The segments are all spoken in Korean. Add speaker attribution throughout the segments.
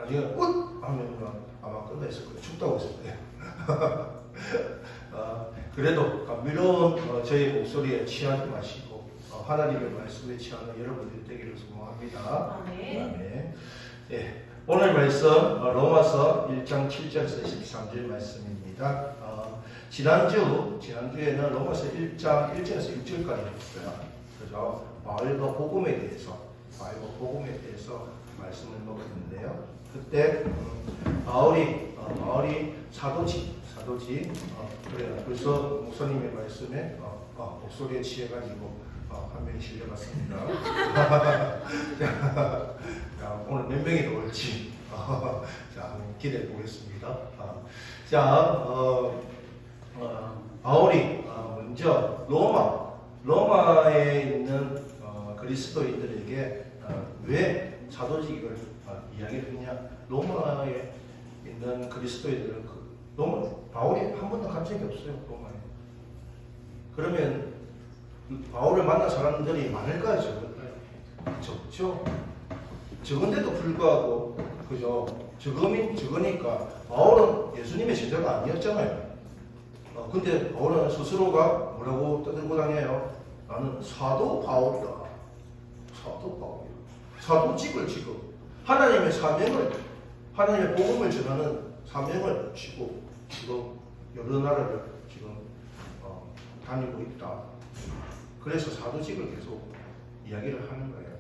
Speaker 1: 나중에 웃 하면 아마 끝나 있을 거예요. 춥다고 했을 거예요. 그래도 감미로운 저희 목소리에 취하지 마시고 하나님의 말씀에 취하는 여러분들이 되기를 소망합니다.
Speaker 2: 네.
Speaker 1: 예, 오늘 말씀 로마서 1장 7절에서 13절 말씀입니다. 지난주에는 로마서 1장 1절에서 6절까지 했어요. 그죠? 바울과 복음에 대해서 말씀을 먹었는데요. 그때 바울이 사도지 그래요. 그래서 목사님의 말씀에 목소리에 취해가지고 한 명이 실려갔습니다. 자, 오늘 몇 명이 나올지 자, 기대해 보겠습니다. 바울이 먼저 로마에 있는 그리스도인들에게 왜 사도직을 이야기를 했냐? 로마에 있는 그리스도인들은 바울이 한 번도 간 적이 없어요. 로마에. 그러면 바울을 만난 사람들이 많을까요? 적죠. 적은데도 불구하고 그죠? 적으니까 바울은 예수님의 제자가 아니었잖아요. 근데 바울은 스스로가 뭐라고 떠들고 다녀요? 나는 사도 바울이다. 사도직을 지금 하나님의 복음을 전하는 사명을 지고 지금 여러 나라를 지금 다니고 있다. 그래서 사도직을 계속 이야기를 하는 거예요.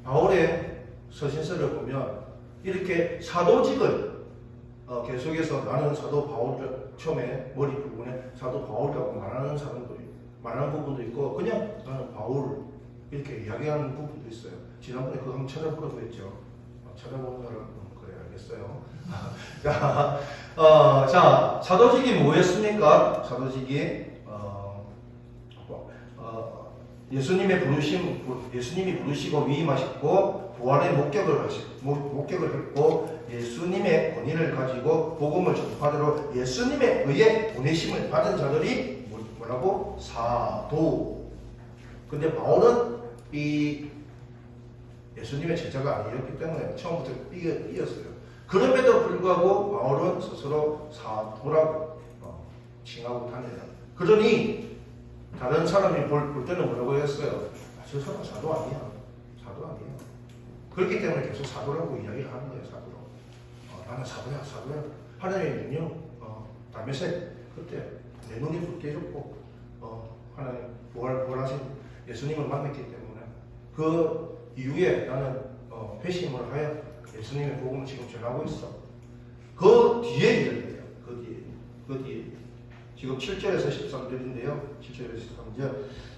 Speaker 1: 바울의 서신서를 보면 이렇게 사도직을 계속해서 나는 사도 바울 처음에 머리 부분에 사도 바울이라고 말하는 부분도 있고 그냥 나는 바울 이렇게 이야기하는 부분도 있어요. 지난번에 그거 한번 찾아보라고 했죠. 찾아보는 사람 그래 알겠어요. 자, 사도직이 뭐였습니까? 사도직이 예수님이 부르시고 위임하셨고 부활의 목격을 했고 예수님의 권위를 가지고 복음을 전파하도록 예수님에 의해 보내심을 받은 자들이 뭐라고? 사도. 근데 바울은 이 예수님의 제자가 아니었기 때문에 처음부터 삐었어요. 그럼에도 불구하고 바울은 스스로 사도라고 칭하고 다녀요. 그러니 다른 사람이 볼 때는 뭐라고 했어요? 저 사람 사도 아니야. 그렇기 때문에 계속 사도라고 이야기를 하는 거예요. 사도로. 나는 사도야. 하나님의 능력, 담에색 그때 내 눈이 불깨졌고 하나님 부활하신 예수님을 만났기 때문에 그 이후에 나는 회심을 하여 예수님의 복음을 지금 전하고 있어. 그 뒤에 이야기해요. 그 뒤에. 지금 7절에서 13절인데요. 7절에서 13절.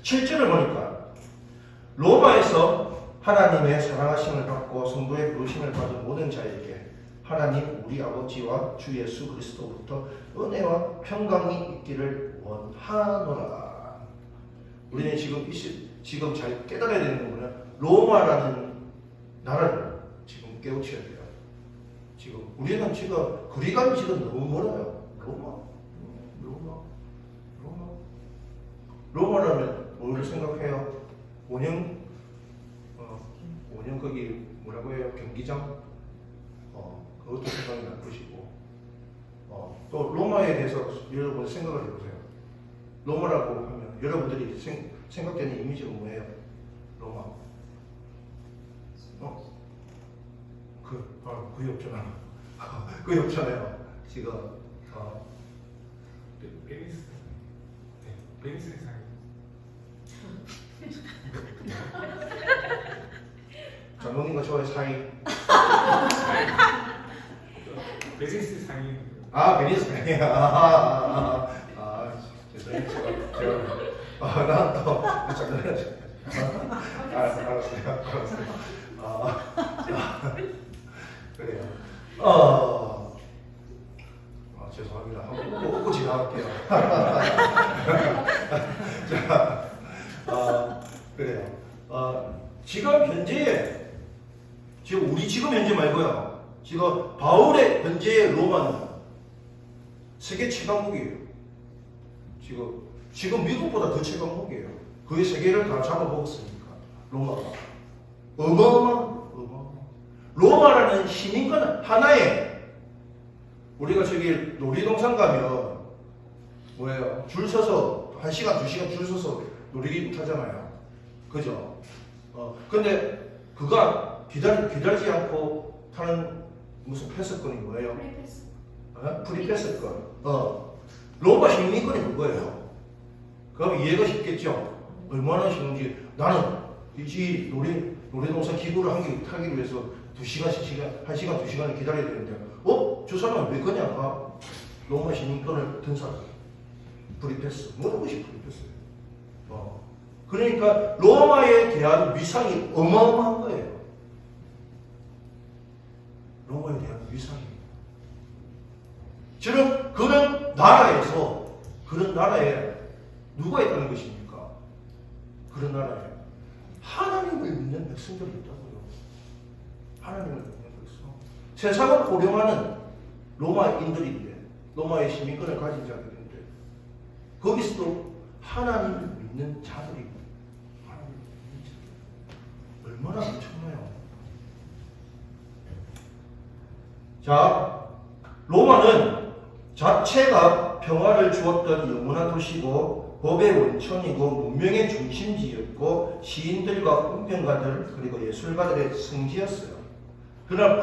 Speaker 1: 7절을 보니까 로마에서 하나님의 사랑하심을 받고 성도의 부르심을 받은 모든 자에게 하나님 우리 아버지와 주 예수 그리스도부터 은혜와 평강이 있기를 원하노라. 우리는 지금 잘 깨달아야 되는 거는 로마라는 나라를 지금 깨우쳐야 돼요. 지금 우리는 지금 거리감이 지금 너무 멀어요. 로마라면 뭘 생각해요? 원형 거기 뭐라고 해요? 경기장? 그것도 생각이 날 것이고 또 로마에 대해서 여러분 생각을 해보세요. 로마라고 하면 여러분들이 생각되는 이미지가 뭐예요? 로마 그게 없잖아. 그게 없잖아요. 지금
Speaker 3: 베니스 상이
Speaker 1: 장로님과 저의 사이.
Speaker 3: 베니스 상이
Speaker 1: 베니스 상이야. 죄송해요. 제가 난 또 장난이야. 알았어요. 그래요. 죄송합니다. 한번 웃고 지나갈게요. 자, 그래요. 지금 현재 말고요. 지금 바울의 현재의 로마는 세계 최강국이에요. 지금 미국보다 더 최강국이에요. 거의 세계를 다 잡아먹었으니까 로마가. 어마어마한 로마라는 시민권 하나에 우리가 저기 놀이동산 가면 뭐예요? 줄 서서 1시간, 2시간 줄 서서 놀이기구 타잖아요. 그죠? 근데 그가 기다리지 않고 타는 무슨 패스권이 뭐예요? 프리패스권. 로마 시민권이 그거예요. 그럼 이해가 쉽겠죠? 얼마나 쉬운지. 나는 이 놀이동산 기구를 한 개 타기 위해서 1시간, 2시간을 기다려야 되는데, 저 사람은 왜 그냥 로마 시민권을 든 사람? 프리패스. 모든 것이 프리패스예요. 그러니까 로마에 대한 위상이 어마어마한 거예요. 로마에 대한 위상이. 저는 그런 나라에 누가 있다는 것입니까? 그런 나라에 하나님을 믿는 백성들이 있다고요. 하나님을 믿는 백성. 세상을 호령하는 로마인들인데, 로마의 시민권을 가진 자들인데, 거기서도 하나님을 믿는 자들이 하나님을 믿는 자들. 얼마나 엄청나요. 자, 로마는 자체가 평화를 주었던 영원한 도시고 법의 원천이고 문명의 중심지였고 시인들과 운명가들 그리고 예술가들의 성지였어요. 그러나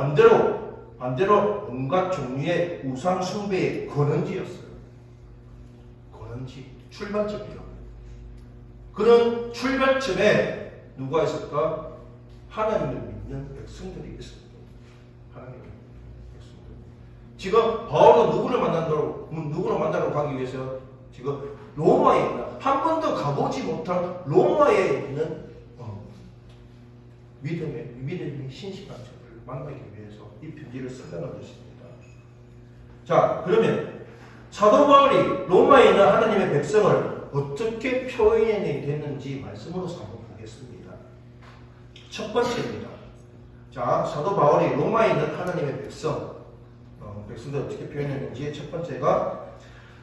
Speaker 1: 반대로 온갖 종류의 우상 숭배의 근원지였어요. 근원지, 출발점이요. 그런 출발점에 누가 있을까? 하나님을 믿는 백성들이 있습니다. 하나님을 믿는 백성들. 지금 바울은 누구를 만나러 가기 위해서 지금 로마에 있는, 한 번도 가보지 못한 로마에 있는 믿음의 신실한 자들을 만나기 위해서 이 편지를 쓰다는 것입니다. 자, 그러면 사도 바울이 로마에 있는 하나님의 백성을 어떻게 표현이 됐는지 말씀으로 한번 보겠습니다. 첫 번째입니다. 자, 사도 바울이 로마에 있는 하나님의 백성들 어떻게 표현했는지 첫 번째가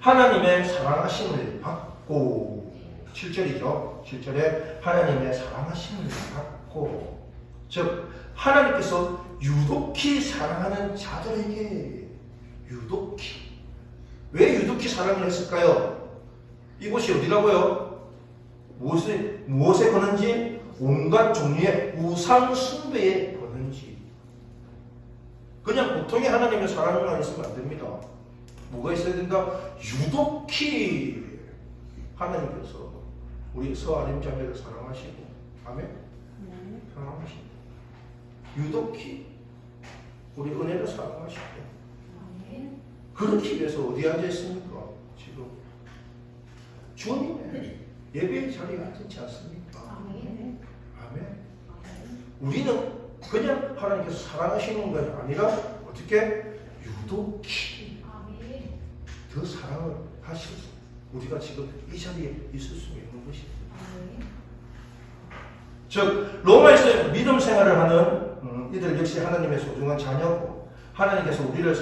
Speaker 1: 하나님의 사랑하심을 받고 7절이죠. 7절에 하나님의 사랑하심을 받고, 즉 하나님께서 유독히 사랑하는 자들에게 왜 유독히 사랑을 했을까요? 이곳이 어디라고요? 무엇에 거는지? 온갖 종류의 우상 숭배에 거는지. 그냥 보통의 하나님의 사랑만 있으면 안 됩니다. 뭐가 있어야 된다? 유독히 하나님께서 우리 서아림 자매를 사랑하시고, 아멘? 사랑하시고, 유독히 우리 은혜를 사랑하시고, 그렇기 위해서 어디 앉아 있습니까? 지금 주님의 예배의 자리에 앉지 않습니까? 아멘. 우리는 그냥 하나님께서 사랑하시는 것이 아니라 어떻게 유독히 더 사랑을 하셔서 우리가 지금 이 자리에 있을 수 있는 것입니다. 즉 로마에서 믿음 생활을 하는 이들 역시 하나님의 소중한 자녀고, 하나님께서 우리를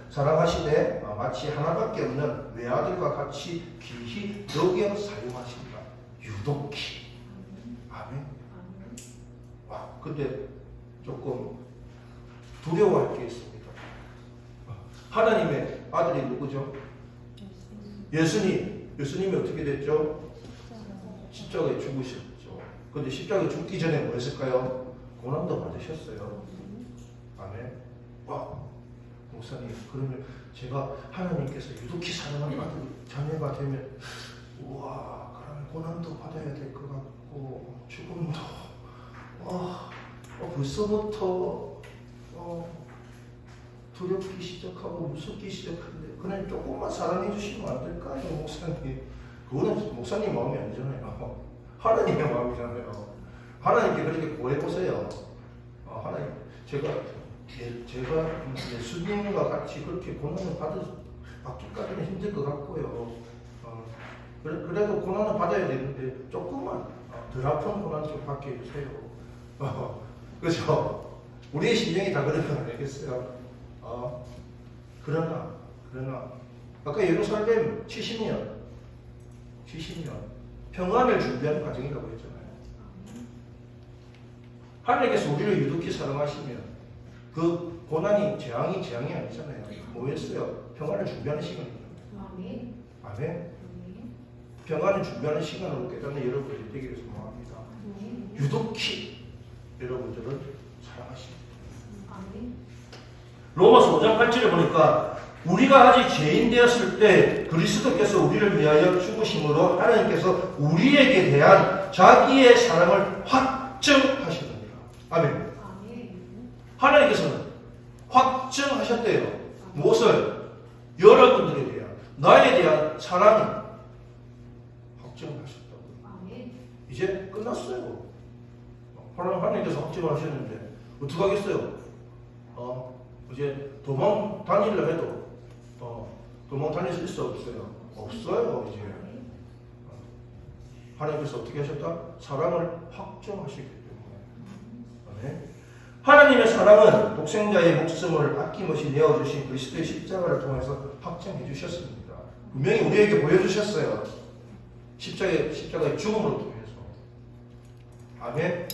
Speaker 1: 사랑하시되 마치 하나밖에 없는 외아들과 같이 귀히 여겨 사용하신다. 유독히. 아멘. 와, 근데 조금 두려워할 게 있습니다. 하나님의 아들이 누구죠? 예수님이 어떻게 됐죠? 십자가에 죽으셨죠. 그런데 십자가에 죽기 전에 뭐 했을까요? 고난도 받으셨어요. 아멘. 와, 목사님, 그러면 제가 하나님께서 유독히 사랑하는 아들, 자녀가 되면, 우와, 그러면 고난도 받아야 될 것 같고, 죽음도, 벌써부터, 두렵기 시작하고, 무섭기 시작하는데, 그냥 조금만 사랑해 주시면 안 될까요, 목사님? 그거는 목사님 마음이 아니잖아요. 하나님의 마음이잖아요. 하나님께 그렇게 구해보세요. 하나님, 제가 예수님과 같이 그렇게 고난을 받기까지는 힘들 것 같고요. 그래도 고난을 받아야 되는데 조금만 덜 아픈 고난 좀 받게 해주세요. 그렇죠? 우리의 심령이 다 그런 건 아니겠어요? 그러나 아까 예루살렘 70년 평안을 준비하는 과정이라고 했잖아요. 하나님께서 우리를 유독히 사랑하시면 그 고난이 재앙이 아니잖아요. 뭐였어요? 평안을 준비하는 시간입니다.
Speaker 2: 아멘.
Speaker 1: 아멘.
Speaker 2: 아멘.
Speaker 1: 평안을 준비하는 시간으로 깨닫는 여러분들이 되기를 소망합니다.
Speaker 2: 아멘.
Speaker 1: 유독히 여러분들을 사랑하십니다.
Speaker 2: 아멘.
Speaker 1: 로마서 5장 8절에 보니까 우리가 아직 죄인 되었을 때 그리스도께서 우리를 위하여 죽으심으로 하나님께서 우리에게 대한 자기의 사랑을 확증하시느니라. 아멘.
Speaker 2: 아멘.
Speaker 1: 하나님께서는 확증하셨대요. 무엇을? 여러분들에 대한, 나에 대한 사랑을 확증하셨다고요.
Speaker 2: 아멘.
Speaker 1: 이제 끝났어요. 하나님께서 확증을 하셨는데 어떻게 하겠어요? 이제 도망 다니려 해도 도망 다닐 수 있어 없어요? 없어요. 이제 하나님께서 어떻게 하셨다? 사랑을 확증하시기 때문에. 아멘. 하나님의 사랑은 독생자의 목숨을 아낌없이 내어주신 그리스도의 십자가를 통해서 확증해 주셨습니다. 분명히 우리에게 보여주셨어요. 십자가의 죽음으로 통해서. 아멘.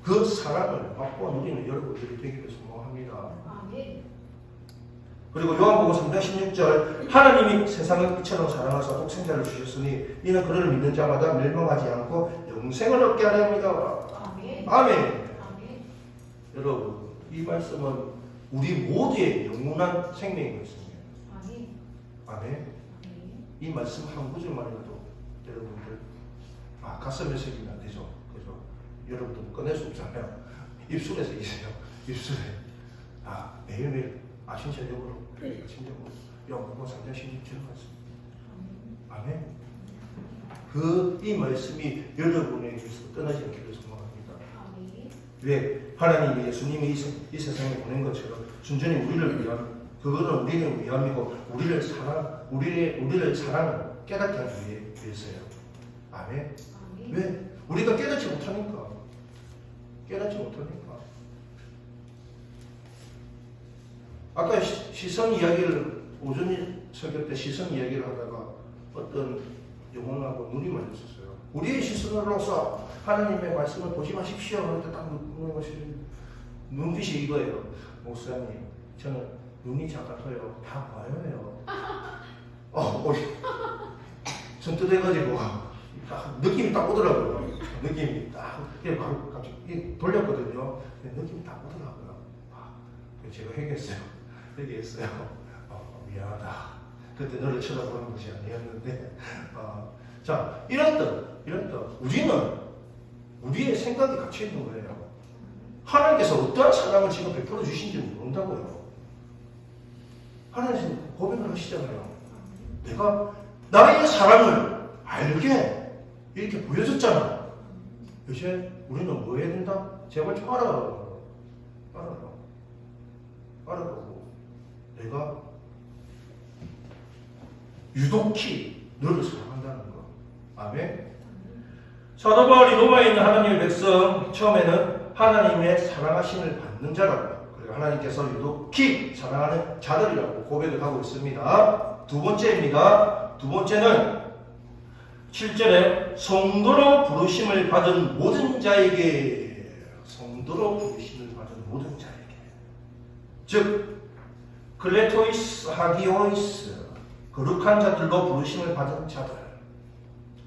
Speaker 1: 그 사랑을 맛보아 누리는 여러분들이 되기를 소망합니다.
Speaker 2: 아멘.
Speaker 1: 그리고 요한복음 3장 16절 하나님이 세상을 이처럼 사랑하사 독생자를 주셨으니 이는 그를 믿는 자마다 멸망하지 않고 영생을 얻게 하려 합니다.
Speaker 2: 아멘.
Speaker 1: 아멘.
Speaker 2: 아멘.
Speaker 1: 여러분 이 말씀은 우리 모두의 영원한 생명의 말씀이에요.
Speaker 2: 아멘.
Speaker 1: 아멘.
Speaker 2: 아멘.
Speaker 1: 이 말씀 한 구절만 해도 여러분들 가슴에 새기면 안 되죠. 그죠? 여러분들 꺼낼 수 없잖아요. 입술에 새기세요. 입술에. 매일매일 아침 저녁으로 아침 저녁으로 영국어 3장 16절 말씀. 아멘. 이 말씀이 여러분에게서 떠나지 않기를 소망합니다.
Speaker 2: 아멘.
Speaker 1: 왜? 하나님이 예수님이 이 세상에 보낸 것처럼 순전히 우리를 위한, 그거는 우리를 위함이고 우리를 사랑을 깨닫게 하기 위해서요. 아멘.
Speaker 2: 아멘.
Speaker 1: 왜? 우리가 깨닫지 못하니까. 아까 시선 이야기를 오전 설교 때 시선 이야기를 하다가 어떤 영혼하고 눈이 맞았었어요. 우리의 시선으로서 하나님의 말씀을 보지 마십시오. 그런데 딱 눈빛이 이거예요. 목사님, 저는 눈이 작아서요. 다 봐요요. 선뜻해가지고 느낌이 딱 오더라고요. 느낌이 딱 바로 갑자기 돌렸거든요. 느낌이 딱 오더라고요. 제가 회개했어요. 미안하다. 그때 너를 쳐다보는 것이 아니었는데. 자, 이런 뜻. 우리는 우리의 생각이 갇혀 있는 거예요. 하나님께서 어떠한 사랑을 지금 베풀어 주신지 모른다고요. 하나님 고백을 하시잖아요. 내가 나의 사랑을 알게 이렇게 보여줬잖아. 이제 우리는 뭐 해야 된다? 제발 좀 알아보고 내가 유독히 너를 사랑한다는 거. 아멘. 사도 바울이 로마에 있는 하나님의 백성 처음에는 하나님의 사랑하심을 받는 자라고, 그리고 하나님께서 유독히 사랑하는 자들이라고 고백을 하고 있습니다. 두 번째는 7절에 성도로 부르심을 받은 모든 자에게, 즉 클레토이스, 하기오이스, 거룩한 자들로 부르심을 받은 자들.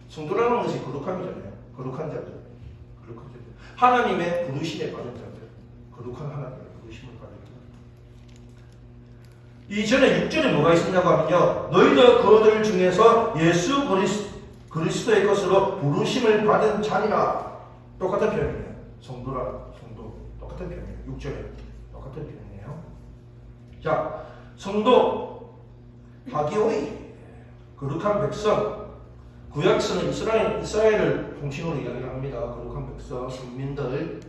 Speaker 1: 성도라는 것이 거룩함이잖아요. 거룩한 자들. 하나님의 부르심에 받은 자들. 거룩한 하나님의 부르심을 받은 자들. 이전에 6절에 뭐가 있었냐고 하면요, 너희도 그들 중에서 예수 그리스도의 것으로 부르심을 받은 자니라. 똑같은 표현이에요. 성도 똑같은 표현이에요. 6절에 똑같은 표현이에요. 자, 성도, 하기오이, 거룩한 백성. 구약서는 이스라엘을 통칭으로 이야기합니다. 거룩한 백성, 선민들.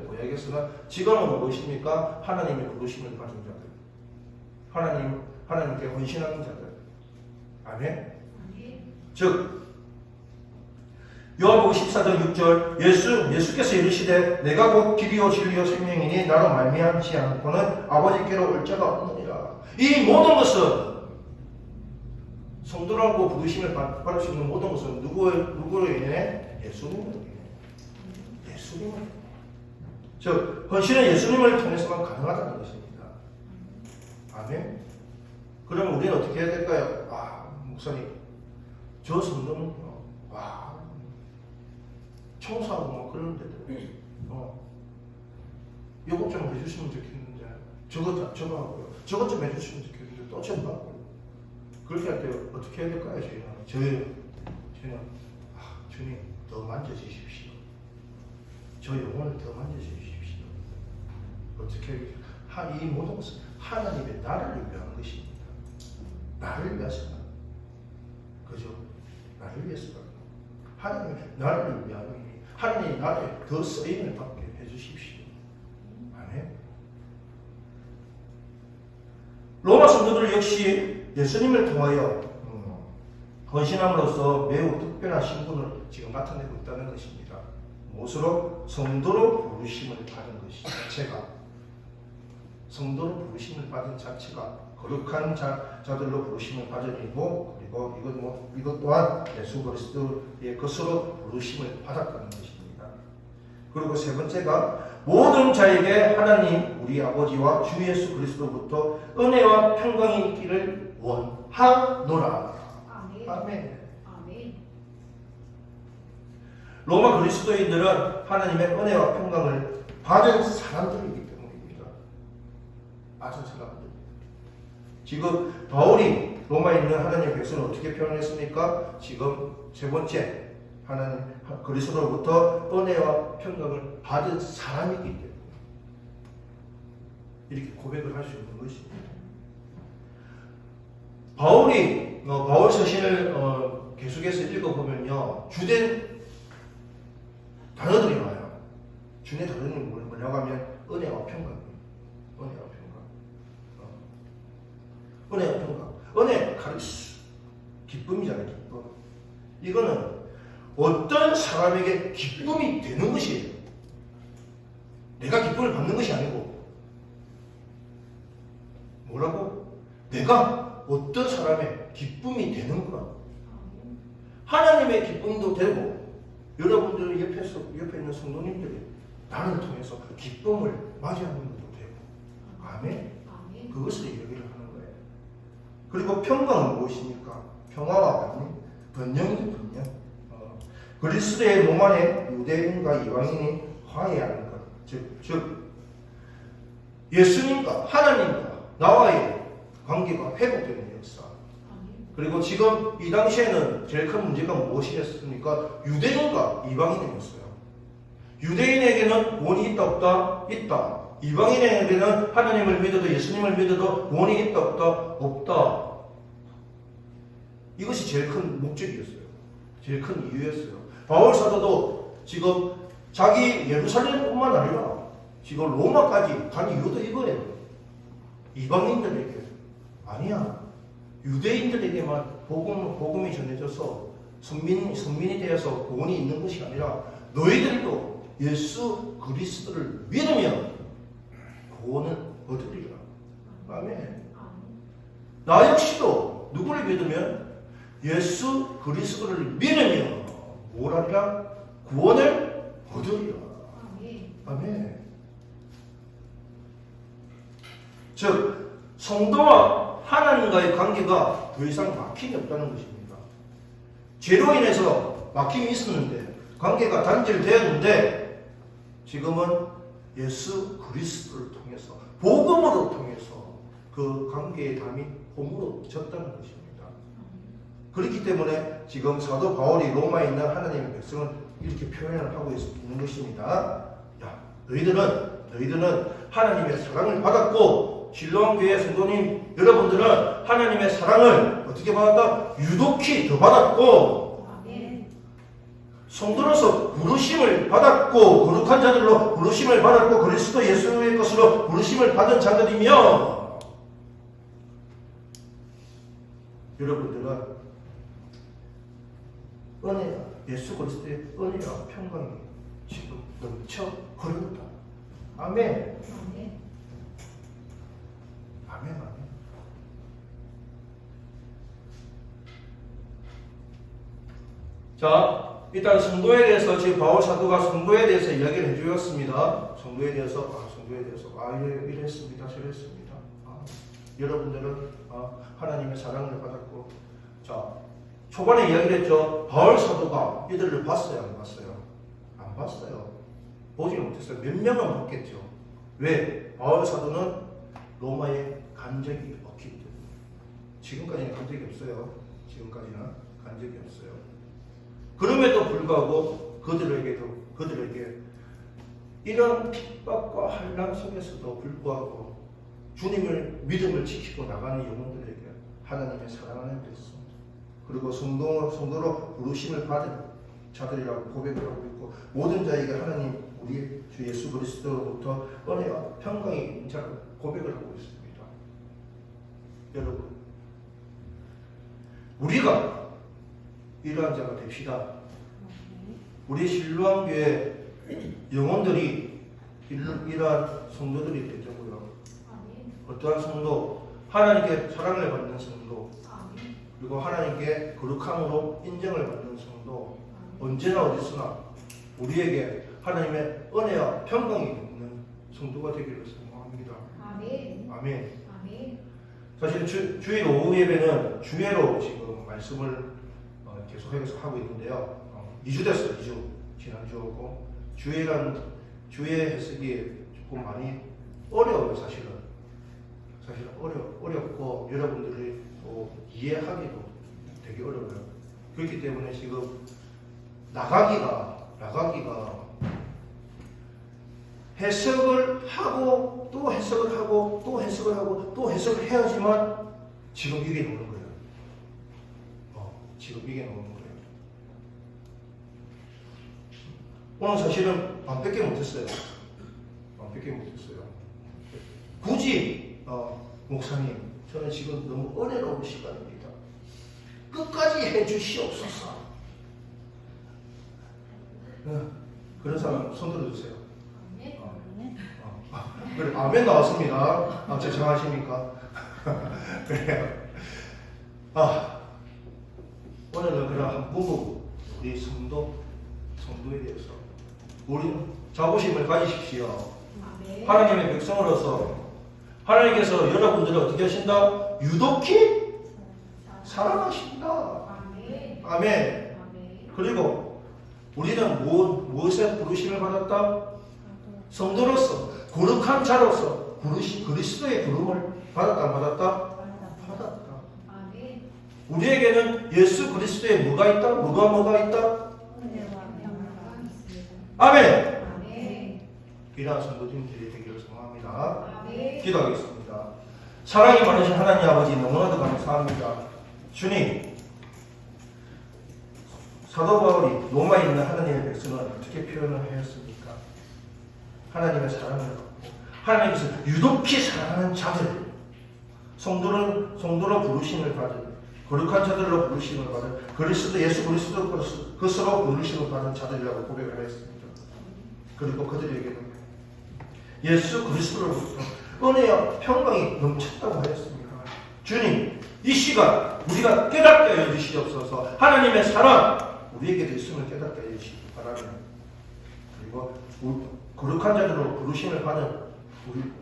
Speaker 1: 구약에서는 지금은 무엇입니까? 하나님의 부르심을 받은 자들. 하나님께 헌신하는 자들. 아멘. 즉 요한복음 14장 6절 예수께서 이르시되 내가 곧 길이요 진리요 생명이니 나로 말미암지 않고는 아버지께로 올 자가 없느니라. 이 모든 것은 성도라고 부르심을 받을 수 있는 모든 것은 누구로 인해? 예수님으로 인해. 즉 헌신은 예수님을 통해서만 가능하다는 것입니다. 아멘. 그러면 우리는 어떻게 해야 될까요? 목사님, 저 성도는요, 청소하고 뭐 그러는데도 요것 좀 해주시면 좋겠는데 저거 하고요, 저것 좀 해주시면 좋겠는데 또 저거 하고요. 그렇게 할 때 어떻게 해야 될까요? 저는 주님 더 만져주십시오. 저 영혼을 더 만져주십시오. 어떻게 이 모든 것은 하나님의 나라를 위한 것입니다. 나를 위해서는 그죠? 나를 위해서는 하나님의 나라를 위한 일이 하나님의 나라에 더 쓰임을 받게 해주십시오. 아멘. 로마 성도들 역시 예수님을 통하여 헌신함으로써 매우 특별한 신분을 지금 나타내고 있다는 것입니다. 무엇으로? 성도로 부르심을 받은 것이 자체가, 성도로 부르심을 받은 자체가 거룩한 자들로 부르심을 받은 일이고, 그리고 이것 또한 예수 그리스도의 것으로 부르심을 받았다는 것입니다. 그리고 세 번째가 모든 자에게 하나님 우리 아버지와 주 예수 그리스도부터 은혜와 평강이 있기를 원하노라.
Speaker 2: 아멘.
Speaker 1: 아멘.
Speaker 2: 아멘.
Speaker 1: 로마 그리스도인들은 하나님의 은혜와 평강을 받은 사람들이기 때문입니다. 받은 사람들. 지금 바울이 로마에 있는 하나님의 백성을 어떻게 표현했습니까? 지금 세 번째, 하나님 그리스도로부터 은혜와 평강을 받은 사람이기 때문에 이렇게 고백을 할 수 있는 것입니다. 바울이 바울 서신을 계속해서 읽어보면요, 주된 단어들이 나와요. 주된 단어들이 뭐냐고 하면 은혜와 평강, 은혜와 평강, 은혜와 평강. 은혜 카리스, 기쁨이잖아요. 기쁨. 이거는 어떤 사람에게 기쁨이 되는 것이에요. 내가 기쁨을 받는 것이 아니고, 뭐라고? 내가 어떤 사람의 기쁨이 되는구나. 하나님의 기쁨도 되고, 여러분들 옆에 있는 성도님들이 나를 통해서 기쁨을 맞이하는 것도 되고, 아멘. 그것을 얘기를 하는 거예요. 그리고 평강은 무엇입니까? 평화와 번영이 번영. 그리스도의 몸 안에 유대인과 이방인이 화해하는 것. 즉 예수님과 하나님과 나와의 관계가 회복되는 역사. 그리고 지금 이 당시에는 제일 큰 문제가 무엇이었습니까? 유대인과 이방인이었어요. 유대인에게는 구원이 있다 없다? 있다. 이방인에게는 하나님을 믿어도 예수님을 믿어도 구원이 있다 없다? 없다. 이것이 제일 큰 목적이었어요. 제일 큰 이유였어요. 바울 사도도 지금 자기 예루살렘뿐만 아니라 지금 로마까지 간 이유도 이거예요. 이방인들에게 아니야. 유대인들에게만 복음이 전해져서 선민이 되어서 구원이 있는 것이 아니라 너희들도 예수 그리스도를 믿으면 구원을 얻으리라. 아멘. 나 역시도 누구를 믿으면 예수 그리스도를 믿으면 뭐라리라? 구원을 얻으리라. 아멘. 즉 성도와 하나님과의 관계가 더 이상 막힘이 없다는 것입니다. 죄로 인해서 막힘이 있었는데 관계가 단절되었는데 지금은 예수 그리스도를 통해서 복음으로 통해서 그 관계의 담이 허물어졌다는 것입니다. 그렇기 때문에 지금 사도 바울이 로마에 있는 하나님의 백성을 이렇게 표현을 하고 있는 것입니다. 야, 너희들은 하나님의 사랑을 받았고 신령교회 성도님 여러분들은 하나님의 사랑을 어떻게 받았다? 유독히 더 받았고 성도로서 부르심을 받았고 거룩한 자들로 부르심을 받았고 그리스도 예수의 것으로 부르심을 받은 자들이며 여러분들은 은혜가 예수 그리스도의 은혜와 평강이 지금 넘쳐 흐른다. 아멘. 아멘. 아멘. 자, 일단 성도에 대해서 지금 바울 사도가 성도에 대해서 이야기를 해주었습니다. 성도에 대해서 이랬습니다. 저랬습니다. 여러분들은 하나님의 사랑을 받았고, 자 초반에 이야기를 했죠. 바울 사도가 이들을 봤어요, 안 봤어요? 안 봤어요. 보지 못했어요. 몇 명은 봤겠죠. 왜? 바울 사도는 로마에 간 적이 없기 때문에. 지금까지는 간 적이 없어요. 지금까지는 간 적이 없어요. 그럼에도 불구하고 그들에게 이런 핍박과 환난 속에서도 불구하고 주님을 믿음을 지키고 나가는 영혼들에게 하나님의 사랑하는 백성, 그리고 성도로 부르심을 받은 자들이라고 고백을 하고 있고, 모든 자에게 하나님 우리 주 예수 그리스도로부터 은혜와 평강이 있는 자를 고백을 하고 있습니다. 여러분, 우리가 이러한 자가 됩시다. 우리 실로암교회 영혼들이 이러한 성도들이 되자고요. 어떠한 성도? 하나님께 사랑을 받는 성도, 그리고 하나님께 거룩함으로 인정을 받는 성도, 언제나 어디서나 우리에게 하나님의 은혜와 평강이 있는 성도가 되기를 소망합니다. 아멘. 사실 주일 오후 예배는 주례로 지금 말씀을 계속해서 하고 있는데요. 2주 됐어요. 2주. 지난주고 주의 해석이 조금 많이 어려워요. 사실은 어렵고 여러분들이 또 이해하기도 되게 어려워요. 그렇기 때문에 지금 나가기가 해석을 하고 또 해석을 하고 또 해석을 하고 또 해석을 해야지만 지금 이게 나오는 거예요. 지금 이게 나오는 거예요. 오늘 사실은 밤밖에 못했어요. 굳이 목사님, 저는 지금 너무 은혜로운 시간입니다. 끝까지 해주시옵소서. 그런 사람 손 들어주세요. 그래, 아멘 나왔습니다. 죄송하십니까? 그래요. 오늘은 그런 한 부부, 우리 성도에 대해서 우리는 자부심을 가지십시오. 하나님의 백성으로서 하나님께서 여러분들을 어떻게 하신다? 유독히 사랑하신다. 아멘. 그리고 우리는 무엇에 부르심을 받았다? 성도로서, 거룩한 자로서 그리스도의 부름을 받았다, 안 받았다? 받았다. 우리에게는 예수 그리스도에 뭐가 있다? 뭐가 있다? 아멘. 이러한 성도님들이 되기를 소망합니다. 기도하겠습니다. 사랑이 많으신 하나님 아버지, 너무나도 감사합니다. 주님, 사도 바울이 로마에 있는 하나님의 백성을 어떻게 표현을 하였습니까? 하나님의 사랑을 받고 하나님께서 유독히 사랑하는 자들, 성도로 부르심을 받은, 거룩한 자들로 부르심을 받은, 그리스도 예수 그리스도 것으로 부르심을 받은 자들이라고 고백을 하였습니다. 그리고 그들에게는 예수 그리스도로부터 은혜와 평강이 넘쳤다고 하였습니다. 주님, 이 시간 우리가 깨닫게 하여 주시옵소서. 하나님의 사랑 우리에게도 있음을 깨닫게 하여 주시기 바랍니다. 그리고 거룩한 자들로 부르심을 받은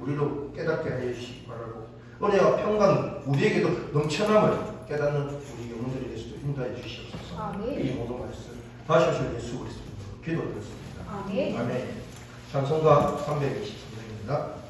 Speaker 1: 우리로 깨닫게 하여 주시기 바라고, 은혜와 평강 우리에게도 넘쳐남을 깨닫는 우리 영혼들이 되시도록 인도하여 주시옵소서. 이 모든 말씀 다시 하실 예수 그리스도로 기도드렸습니다. 아멘. 찬송가 323번입니다.